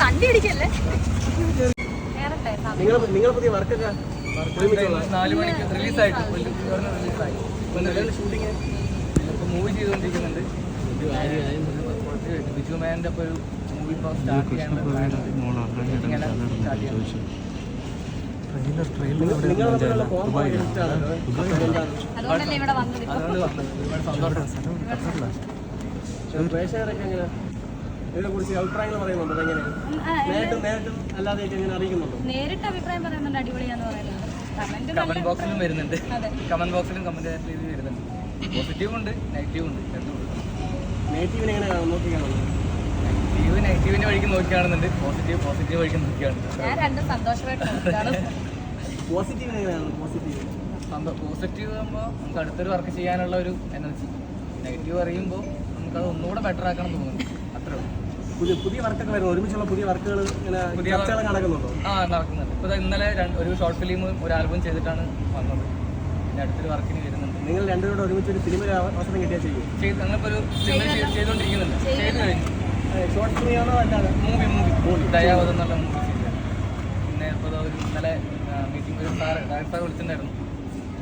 വണ്ടി അടിക്കല്ലേ നിങ്ങൾ പുതിയ വർക്കൊക്കെ 4 മണിക്ക് റിലീസായി ഷൂട്ടിങ് ഇപ്പോൾ മൂവി ചെയ്തുകൊണ്ടിരിക്കുന്നുണ്ട്. ബിജു മാൻ്റെ അപ്പോൾ ഒരു മൂവി ഇപ്പോൾ സ്റ്റാർട്ട് ചെയ്യാനുള്ള അതുകൊണ്ടല്ലേ ഇവിടെ വന്നത്. ഒരുപാട് സന്തോഷം. പ്രേക്ഷകരൊക്കെ എങ്ങനെ ഇതിനെക്കുറിച്ച് അഭിപ്രായങ്ങൾ പറയുന്നുണ്ടോ? നേരിട്ട് അഭിപ്രായം പറയുന്നുണ്ട്, അടിപൊളിയാന്ന് പറയുന്നത്. കമന്റ് ബോക്സിലും വരുന്നുണ്ട്, കമന്റ് ബോക്സിലും കമന്റ് വരുന്നുണ്ട്. പോസിറ്റീവ് ഉണ്ട്, നെഗറ്റീവ് ഉണ്ട്, രണ്ടും ഉണ്ട്. നെഗറ്റീവിന്റെ വഴിക്ക് നോക്കിയാണെന്നുണ്ട്, പോസിറ്റീവ് വഴിക്ക് നോക്കിയാണ്. ഞാൻ രണ്ടും സന്തോഷമായിട്ട് നോക്കിയാണ്. പോസിറ്റീവ് ആകുമ്പോൾ നമുക്ക് അടുത്തൊരു വർക്ക് ചെയ്യാനുള്ള ഒരു എനർജി. നെഗറ്റീവ് അറിയുമ്പോൾ നമുക്കത് ഒന്നുകൂടെ ബെറ്റർ ആക്കണം തോന്നുന്നു. അത്രേ ഉള്ളൂ. പുതിയ വർക്കൊക്കെ വരുന്നു, ഒരുമിച്ചുള്ള പുതിയ വർക്കുകൾ നടക്കുന്നുണ്ടോ? നടക്കുന്നുണ്ട്. ഇപ്പോൾ ഇന്നലെ ഒരു ഷോർട്ട് ഫിലിം, ഒരു ആൽബം ചെയ്തിട്ടാണ് വന്നത്. പിന്നെ അടുത്തൊരു വർക്കിന് വരുന്നുണ്ട്. നിങ്ങൾ രണ്ടുപേരോട് ഒരുമിച്ച് ഒരു ഫിലിമിൽ അവസരം കിട്ടിയാൽ ചെയ്യും? ഞങ്ങളിപ്പോൾ ഒരു സിനിമ ചെയ്തുകൊണ്ടിരിക്കുന്നുണ്ട്. ചെയ്ത് കഴിഞ്ഞു. ഷോർട്ട് ഫിലിമാണോ അല്ലാതെ? മൂവി ദയാവത് എന്നുള്ള മൂവി ചെയ്തത്. പിന്നെ ഇപ്പോൾ ഒരു ഇന്നലെ മീറ്റിംഗ് ഒരു ഡയറക്ടർ വിളിച്ചിട്ടുണ്ടായിരുന്നു.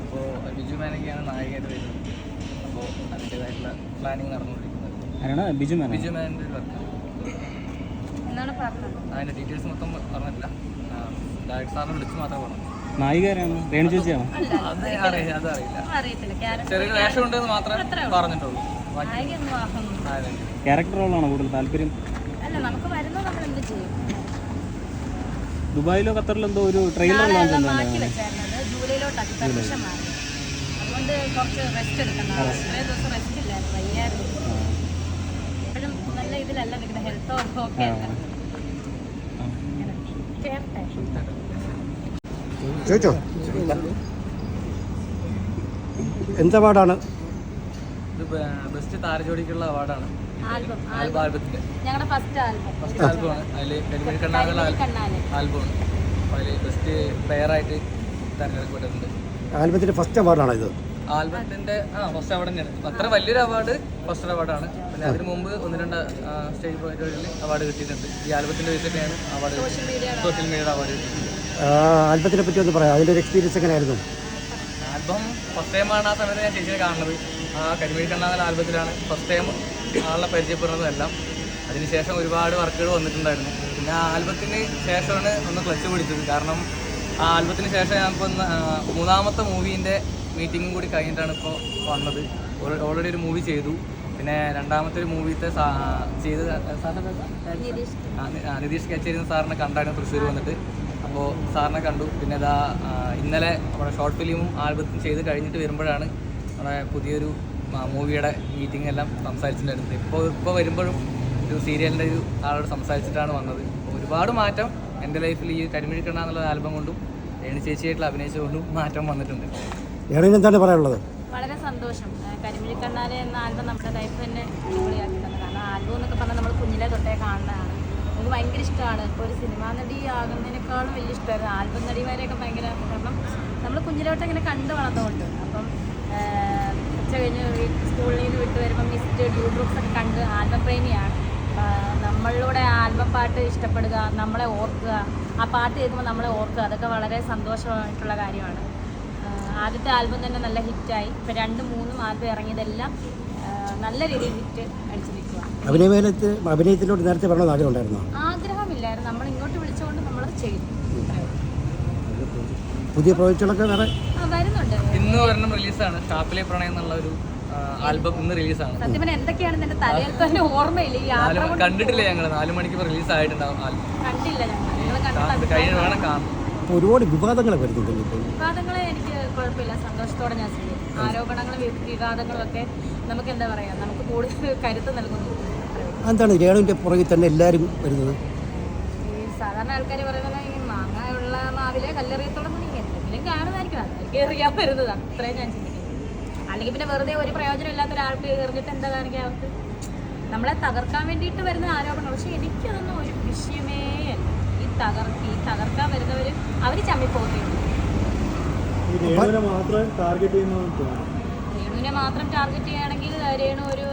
അപ്പോൾ ബിജു മാനൊക്കെയാണ് നായികയായിട്ട് വരുന്നത്. അപ്പോൾ അതിൻ്റേതായിട്ടുള്ള പ്ലാനിങ് നടന്നുകൊണ്ടിരിക്കുന്നത്. ബിജു മാനൻ്റെ ഒരു വർക്കാണ്. അതിൻ്റെ ഡീറ്റെയിൽസ് മൊത്തം പറഞ്ഞിട്ടില്ല. ഡയറക്ടർ സാറിനെ വിളിച്ച് മാത്രമേ പറഞ്ഞു. നായികരാണ് രേണു ചേച്ചിയാണോ? അതറിയില്ല. ചെറിയ വേഷം ഉണ്ടെന്ന് മാത്രമേ പറഞ്ഞിട്ടുള്ളൂ. ക്യാരക്ടർ റോളാണോ കൂടുതൽ താല്പര്യം? ദുബായിലോ ഖത്തറിലോ എന്തോ ഒരു ട്രെയിലർ ലോഞ്ച് ചോദിച്ചോ. എന്ത് അവാർഡാണ്? ഇത് ബെസ്റ്റ് താരജോടിക്കുള്ള അവാർഡാണ്. ആൽബത്തിന്റെ ഫസ്റ്റ് ആൽബമാണ്. അതിൽ കരിമിഴി കണ്ണാലെ ആൽബമാണ്. അതിൽ ബെസ്റ്റ് പ്ലെയറായിട്ട് തിരഞ്ഞെടുക്കപ്പെട്ടിട്ടുണ്ട്. ആൽബത്തിന്റെ ഫസ്റ്റ് അവാർഡാണ് ഇത്. ആൽബത്തിന്റെ ഫസ്റ്റ് അവാർഡ് തന്നെയാണ്. അത്ര വലിയൊരു അവാർഡ് ഫസ്റ്റ് അവാർഡാണ്. പിന്നെ അതിന് മുമ്പ് 1-2 സ്റ്റേജ് പരിപാടികളിൽ അവാർഡ് കിട്ടിയിട്ടുണ്ട്. ഈ ആൽബത്തിന്റെ വെച്ചിട്ടാണ് അവാർഡ്, സോഷ്യൽ മീഡിയയുടെ അവാർഡ് കിട്ടിയിട്ടുണ്ട്. ആൽബത്തിനെ പറ്റി ഒന്ന് പറയാം, അതിൻ്റെ ഒരു എക്സ്പീരിയൻസ് എങ്ങനെയായിരുന്നു? ആൽബം ഫസ്റ്റ് ടൈമാണ് ആ സമയത്ത് ഞാൻ ചേച്ചിയെ കാണുന്നത്. ആ കരിമിഴി കണ്ണാൽ ആൽബത്തിലാണ് ഫസ്റ്റ് ടൈം ആളെ പരിചയപ്പെടുന്നതെല്ലാം. അതിനുശേഷം ഒരുപാട് വർക്കുകൾ വന്നിട്ടുണ്ടായിരുന്നു. പിന്നെ ആ ആൽബത്തിന് ശേഷമാണ് ഒന്ന് ക്ലച്ച് പിടിച്ചത്. കാരണം ആ ആൽബത്തിന് ശേഷം ഞാനിപ്പോൾ 3ാമത്തെ മൂവീൻ്റെ മീറ്റിങ്ങും കൂടി കഴിഞ്ഞിട്ടാണ് ഇപ്പോൾ വന്നത്. ഓൾറെഡി ഒരു മൂവി ചെയ്തു. പിന്നെ 2ാമത്തെ ഒരു മൂവിത്തെ ചെയ്ത് നിതീഷ് കച്ചേരി സാറിനെ കണ്ടായിരുന്നു തൃശ്ശൂർ വന്നിട്ട്. അപ്പോൾ സാറിനെ കണ്ടു. പിന്നെ ഇന്നലെ നമ്മുടെ ഷോർട്ട് ഫിലിമും ആൽബത്തും ചെയ്ത് കഴിഞ്ഞിട്ട് വരുമ്പോഴാണ് നമ്മുടെ പുതിയൊരു മൂവിയുടെ മീറ്റിംഗ് എല്ലാം സംസാരിച്ചിട്ടുണ്ടായിരുന്നത്. ഇപ്പോൾ വരുമ്പോഴും ഒരു സീരിയലിൻ്റെ ഒരു ആളോട് സംസാരിച്ചിട്ടാണ് വന്നത്. ഒരുപാട് മാറ്റം എൻ്റെ ലൈഫിൽ ഈ കരിമിഴി കണ്ണ എന്നുള്ള ആൽബം കൊണ്ടും രേണു ചേച്ചിയായിട്ടുള്ള അഭിനയിച്ചുകൊണ്ടും മാറ്റം വന്നിട്ടുണ്ട്. എന്താണ് പറയാനുള്ളത്? വളരെ സന്തോഷം. കരിമിഴി കണ്ണാലെ എന്ന ആൽബം നമ്മുടെ ലൈഫ് തന്നെ അടിപൊളിയാക്കിയിട്ടുണ്ട്. കാരണം ആൽബം എന്നൊക്കെ പറഞ്ഞാൽ നമ്മൾ കുഞ്ഞിലെ തൊട്ടേ കാണുന്നതാണ്. നമുക്ക് ഭയങ്കര ഇഷ്ടമാണ്. ഇപ്പോൾ ഒരു സിനിമാ നടി ആകുന്നതിനേക്കാളും വലിയ ഇഷ്ടമായിരുന്നു ആൽബം നടിമാരെയൊക്കെ ഭയങ്കര. കാരണം നമ്മൾ കുഞ്ഞിലോട്ട് ഇങ്ങനെ കണ്ടു വളർന്നുകൊണ്ട്. അപ്പം ഉച്ച കഴിഞ്ഞ് സ്കൂളിൽ നിന്ന് വിട്ട് വരുമ്പോൾ മിസ്റ്റ് ഡ്യൂ ഗ്രൂപ്പ്സ് ഒക്കെ കണ്ട് ആൽബം പ്രേമിയാണ്. നമ്മളിലൂടെ ആൽബം പാട്ട് ഇഷ്ടപ്പെടുക, നമ്മളെ ഓർക്കുക, ആ പാട്ട് കേൾക്കുമ്പോൾ നമ്മളെ ഓർക്കുക, അതൊക്കെ വളരെ സന്തോഷമായിട്ടുള്ള കാര്യമാണ്. ആദ്യത്തെ ആൽബം തന്നെ നല്ല ഹിറ്റായി. ഇപ്പോൾ 2, 3 ആൽബം ഇറങ്ങിയതെല്ലാം നല്ല രീതിയിൽ ഹിറ്റ് അടിച്ചു നിൽക്കുക. അഭിനയത്തിലോട്ട് നേരത്തെ പറയണമെന്ന് ആഗ്രഹം ഉണ്ടായിരുന്നോ? ആഗ്രഹമില്ലായിരുന്നു. നമ്മൾ ഇങ്ങോട്ട് വിളിച്ചുകൊണ്ട് നമ്മളത് ചെയ്തു. പുതിയ പ്രോജക്റ്റുകളൊക്കെ വേറെ വരുന്നുണ്ട്. ഇന്ന് ഒരെണ്ണം റിലീസാണ്. ഷാപ്പിലെ പ്രണയം എന്നുള്ള ഒരു ആൽബം ഇന്ന് റിലീസാണ്. സത്യം പറഞ്ഞാൽ എന്തൊക്കെയാണ് എന്റെ തലയിൽ തന്നെ ഓർമ്മയില്ല. ഈ കണ്ടിട്ടില്ല ഞങ്ങൾ. 4 മണിക്ക് റിലീസ് ആയിട്ടുണ്ടാവും. കണ്ടില്ല വേണം കാണാം. ഒരുപാട് വിവാദങ്ങൾ വരുന്നുണ്ട്. വിവാദങ്ങളെ എനിക്ക് കുഴപ്പമില്ല, സന്തോഷത്തോടെ ഞാൻ ചെയ്യും. ആരോപണങ്ങളും വിവാദങ്ങളും ഒക്കെ നമുക്ക് എന്താ പറയാ, നമുക്ക് കൂടുതൽ കരുത്ത് നൽകുന്നു. എന്താണ് രേണുവിന്റെ പുറകിൽ തന്നെ എല്ലാവരും വരുന്നത്? ഈ സാധാരണ ആൾക്കാർ പറയുന്നത് ഈ മാങ്ങയുള്ള മാവിലെ കല്ലെറിയത്തോളം എന്തെങ്കിലും കാണുന്നതായിരിക്കും. അതായിരിക്കും എറിയാൻ വരുന്നത്. അത്രയും ഞാൻ ചിന്തിക്കുന്നു. അല്ലെങ്കിൽ പിന്നെ വെറുതെ ഒരു പ്രയോജനം ഇല്ലാത്ത ഒരാൾക്ക് എറിഞ്ഞിട്ട് എന്താ കാണിക്കുക? അവർക്ക് നമ്മളെ തകർക്കാൻ വേണ്ടിയിട്ട് വരുന്ന ആരോപണം. പക്ഷെ എനിക്കതൊന്നും ഒരു വിഷയമേ അല്ല. ഈ തകർക്കാൻ വരുന്നവർ അവർ ചമ്മിപ്പോകുകയുള്ളൂ. രേണുവിനെ മാത്രം ടാർഗറ്റ് ചെയ്യുകയാണെങ്കിൽ രേണു ഒരു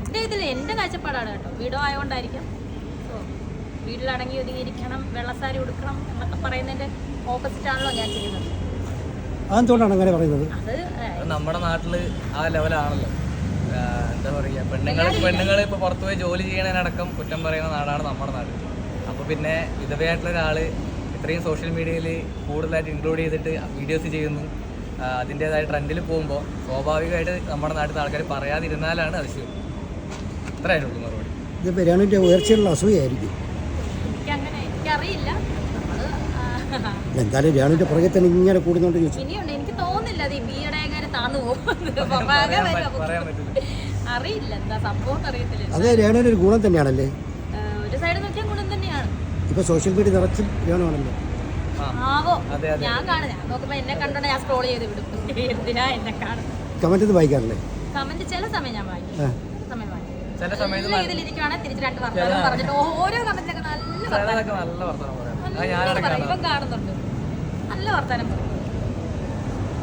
എൻ്റെ ഇതിൽ എൻ്റെ കാഴ്ചപ്പാടാണ് കേട്ടോ. വീടോ ആയതുകൊണ്ടായിരിക്കും. സോ വീട്ടിലടങ്ങി ഒതുങ്ങിയിരിക്കണം, വെള്ളസാരി ഉടുക്കണം എന്നൊക്കെ പറയുന്നതിൻ്റെ ഓപ്പോസിറ്റാണല്ലോ ഞാൻ ചെയ്യുന്നത്. അതെന്തുകൊണ്ടാണ് അങ്ങനെ പറയുന്നത്? അത് നമ്മുടെ നാട്ടില് ആ ലെവലാണല്ലോ. എന്താ പറയുക, പെണ്ണുങ്ങൾ ഇപ്പോൾ പുറത്തു പോയി ജോലി ചെയ്യണതിനടക്കം കുറ്റം പറയുന്ന നാടാണ് നമ്മുടെ നാട്. അപ്പോൾ പിന്നെ വിധവയായിട്ടുള്ള ഒരാൾ ഇത്രയും സോഷ്യൽ മീഡിയയിൽ കൂടുതലായിട്ട് ഇൻക്ലൂഡ് ചെയ്തിട്ട് വീഡിയോസ് ചെയ്യുന്നു, അതിൻ്റേതായ ട്രെൻഡിൽ പോകുമ്പോൾ സ്വാഭാവികമായിട്ട് നമ്മുടെ നാട്ടിൽ ആൾക്കാർ പറയാതിരുന്നാലാണ് അതിശയം. ഇത്രയായിട്ടുള്ളൂ മറുപടി. ഇതിപ്പോൾ രേണുവിൻ്റെ ഉയർച്ചയുള്ള അസൂയായിരിക്കും. എനിക്കറിയില്ല. എന്തായാലും രേണുവിൻ്റെ പുറകെ തന്നെ ഇങ്ങനെ കൂടുന്നോണ്ട് ചോദിച്ചു. ഇനിയുണ്ട്, എനിക്ക് തോന്നുന്നില്ല അത് ഈ ബിയുടെ എങ്ങനെ താന്നു പോകുന്നത്. അറിയില്ല എന്താ സംഭവം അറിയത്തില്ല. അത് രേണുവിൻ്റെ ഒരു ഗുണം തന്നെയാണല്ലേ? ഒരു സൈഡ് നോക്കിയാൽ ഗുണം തന്നെയാണ്. ഇപ്പൊ സോഷ്യൽ മീഡിയ നിറച്ചും രേണുവാണല്ലോ. ആവോ ഞാൻ കാണും. ഞാൻ നോക്കുമ്പോ എന്നെ കണ്ടോണ്ട് ഞാൻ സ്ക്രോൾ ചെയ്ത് വിടും. എന്തിനാ എന്നെ കാണുന്നത്? കമന്റ് ഒന്നും വായിക്കാറില്ലേ? കമന്റ് ചില സമയം ഞാൻ വായിക്കും, സമയം വായിക്കും. ചില സമയത്ത് ഇതിലിരിക്കുവാണെങ്കിൽ തിരിച്ച് 2 വർത്തമാനം പറഞ്ഞിട്ട് ഓരോ കമന്റിലൊക്കെ നല്ല വർത്തമാനം പറയാം. ഇപ്പം കാണുന്നുണ്ട്, നല്ല വർത്താനം പറയും.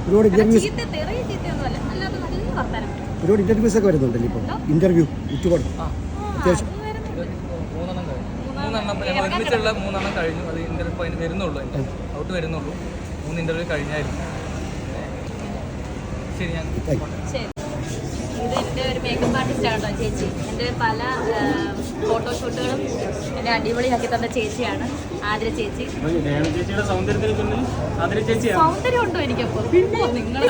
ഒരുപാട് ഇന്റർവ്യൂസ് ചീത്തയൊന്നുമല്ല, അല്ലാതെ നല്ല വർത്താനം പറയും. ഒരുപാട് ഇന്റർവ്യൂസ് ഒക്കെ വരുന്നുണ്ടല്ലോ ഇപ്പോൾ. ഇന്റർവ്യൂ യൂട്യൂബ് അത്യാവശ്യം 3 കഴിഞ്ഞു. അത് ഇന്റർവ്യൂ അതിന് വരുന്നുള്ളൂ, ഔട്ട് വരുന്നുള്ളൂ. 3 ഇന്റർവ്യൂ കഴിഞ്ഞായിരുന്നു. ശരി, ഞാൻ ശരി. ഇത് എൻ്റെ ഒരു മേക്കപ്പ് ആർട്ടിസ്റ്റ് ആണോ ചേച്ചി. എൻ്റെ പല ഫോട്ടോഷൂട്ടുകളും എന്നെ അടിപൊളിയാക്കി തന്ന ചേച്ചിയാണ് ആതിര ചേച്ചി. സൗന്ദര്യം ഉണ്ടോ എനിക്കപ്പോൾ? നിങ്ങൾ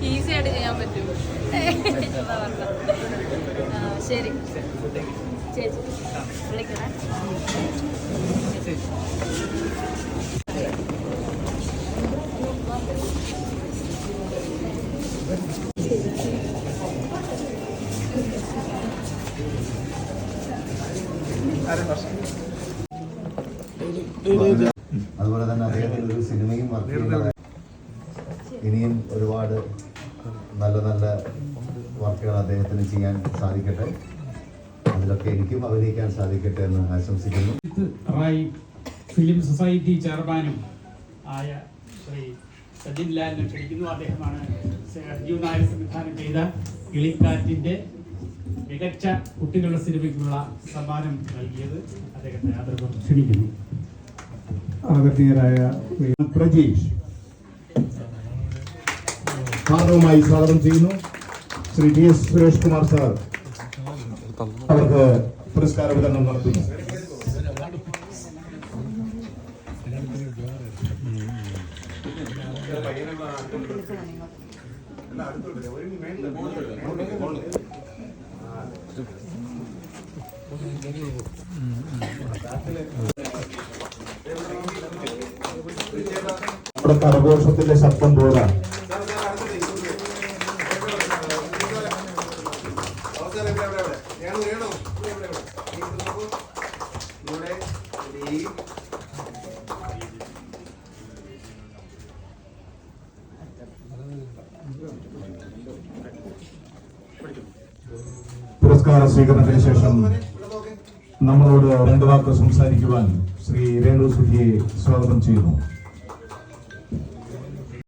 ഈസി ആയിട്ട് ചെയ്യാൻ പറ്റും. ശരി ചേച്ചി വിളിക്കണേ. അതുപോലെ തന്നെ അദ്ദേഹത്തിന് ഒരു സിനിമയും വർക്ക് ചെയ്യുന്നതായി. ഇനിയും ഒരുപാട് നല്ല നല്ല വർക്കുകൾ അദ്ദേഹത്തിന് ചെയ്യാൻ സാധിക്കട്ടെ. അതിലൊക്കെ എനിക്കും അഭിനയിക്കാൻ സാധിക്കട്ടെ എന്ന് ആശംസിക്കുന്നു. റായ് ഫിലിം സൊസൈറ്റി ചെയർമാനും ആയ ശ്രീ സജിൻ ലാലിനെ ക്ഷണിക്കുന്നു. അദ്ദേഹമാണ് അർജുൻ നായർ സംവിധാനം ചെയ്ത കിളിക്കാറ്റിൻ്റെ മികച്ച കുട്ടികളുടെ സിനിമയ്ക്കുള്ള സമ്മാനം നൽകിയത്. അദ്ദേഹത്തെ ആദരവ് ക്ഷണിക്കുന്നു. ആദരണീയരായ പ്രജീഷ് ായി സ്വാഗതം ചെയ്യുന്നു. ശ്രീ DS സുരേഷ് കുമാർ സാർ അവർക്ക് പുരസ്കാര വിതരണം നടത്തുന്നു. നമ്മുടെ കരഘോഷത്തിന്റെ ശബ്ദം പോലെ പുരസ്കാര സ്വീകരണത്തിന് ശേഷം നമ്മളോട് 2 വാക്ക് സംസാരിക്കുവാൻ ശ്രീ രേണു സുധിയെ സ്വാഗതം ചെയ്യുന്നു.